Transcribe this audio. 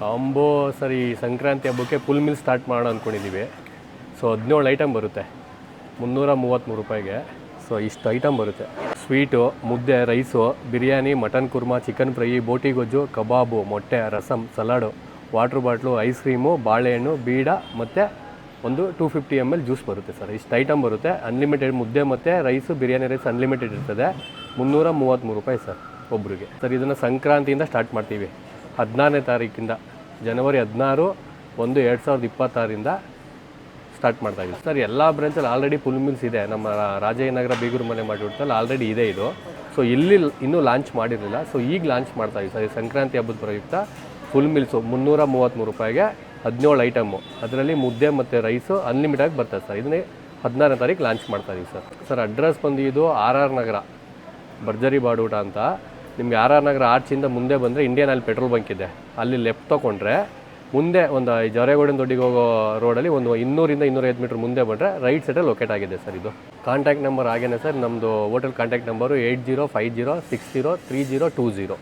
Combo ಸರಿ ಸಂಕ್ರಾಂತಿ ಹಬ್ಬಕ್ಕೆ full mill start ಮಾಡೋಣ ಅಂದ್ಕೊಂಡಿದ್ದೀವಿ. ಸೊ 17 ಐಟಮ್ ಬರುತ್ತೆ 333 ರೂಪಾಯಿಗೆ. ಸೊ ಇಷ್ಟು ಐಟಮ್ ಬರುತ್ತೆ. ಸ್ವೀಟು, ಮುದ್ದೆ, rice, biryani, mutton kurma, chicken fry, ಬೋಟಿ ಗೊಜ್ಜು, ಕಬಾಬು, ಮೊಟ್ಟೆ, rasam, salad, water bottle, ice cream, ಬಾಳೆಹಣ್ಣು, ಬೀಡ ಮತ್ತು ಒಂದು 250 ml ಜ್ಯೂಸ್ ಬರುತ್ತೆ ಸರ್. ಇಷ್ಟು ಐಟಮ್ ಬರುತ್ತೆ. ಅನ್ಲಿಮಿಟೆಡ್ ಮುದ್ದೆ ಮತ್ತು ರೈಸು, ಬಿರಿಯಾನಿ ರೈಸ್ ಅನ್ಲಿಮಿಟೆಡ್ ಇರ್ತದೆ. 333 ರೂಪಾಯಿ ಸರ್ ಒಬ್ರಿಗೆ. ಸರ್ ಇದನ್ನು ಸಂಕ್ರಾಂತಿಯಿಂದ ಸ್ಟಾರ್ಟ್ ಮಾಡ್ತೀವಿ. 16ನೇ ತಾರೀಕಿಂದ ಜನವರಿ 16/1/2026 ಸ್ಟಾರ್ಟ್ ಮಾಡ್ತಾಯಿದ್ದೀವಿ ಸರ್. ಎಲ್ಲ ಬ್ರಾಂಚಲ್ಲಿ ಆಲ್ರೆಡಿ ಫುಲ್ ಮಿಲ್ಸ್ ಇದೆ. ನಮ್ಮ ರಾಜಯ್ಯನಗರ ಬೀಗೂರು ಮನೆ ಮಾಡಿಬಿಡ್ತಲ್ಲ ಆಲ್ರೆಡಿ ಇದೆ ಇದು. ಸೊ ಇಲ್ಲಿ ಇನ್ನೂ ಲಾಂಚ್ ಮಾಡಿರಲಿಲ್ಲ. ಸೊ ಈಗ ಲಾಂಚ್ ಮಾಡ್ತಾಯಿದ್ದೀವಿ ಸರ್. ಸಂಕ್ರಾಂತಿ ಹಬ್ಬದ ಪ್ರಯುಕ್ತ ಫುಲ್ ಮಿಲ್ಸು 333 ರೂಪಾಯಿಗೆ 17 ಐಟಮ್ಮು. ಅದರಲ್ಲಿ ಮುದ್ದೆ ಮತ್ತು ರೈಸು ಅನ್ಲಿಮಿಟಾಗಿ ಬರ್ತದೆ ಸರ್. ಇದನ್ನೇ 16ನೇ ತಾರೀಕು ಲಾಂಚ್ ಮಾಡ್ತಾಯಿದ್ದೀವಿ ಸರ್. ಸರ್ ಅಡ್ರೆಸ್ ಬಂದು ಇದು RR ನಗರ ಭರ್ಜರಿ ಬಾಡೂಟ ಅಂತ. ನಿಮಗೆ RR ನಗರ ಆರ್ಚಿಂದ ಮುಂದೆ ಬಂದರೆ ಇಂಡಿಯನ್ ಆಯಿಲ್ ಪೆಟ್ರೋಲ್ ಬಂಕ್ ಇದೆ. ಅಲ್ಲಿ ಲೆಫ್ಟ್ ತೊಗೊಂಡ್ರೆ ಮುಂದೆ ಒಂದು ಜವರೇಗೌಡನ ದೊಡ್ಡಿಗೆ ಹೋಗೋ ರೋಡಲ್ಲಿ ಒಂದು 200 ಇಂದ 250 ಮೀಟ್ರ್ ಮುಂದೆ ಬಂದರೆ ರೈಟ್ ಸೈಡಲ್ಲಿ ಲೊಕೇಟ್ ಆಗಿದೆ ಸರ್. ಇದು ಕಾಂಟ್ಯಾಕ್ಟ್ ನಂಬರ್ ಆಗೇನೆ ಸರ್. ನಮ್ಮದು ಹೋಟೆಲ್ ಕಾಂಟ್ಯಾಕ್ಟ್ ನಂಬರು 8050603020.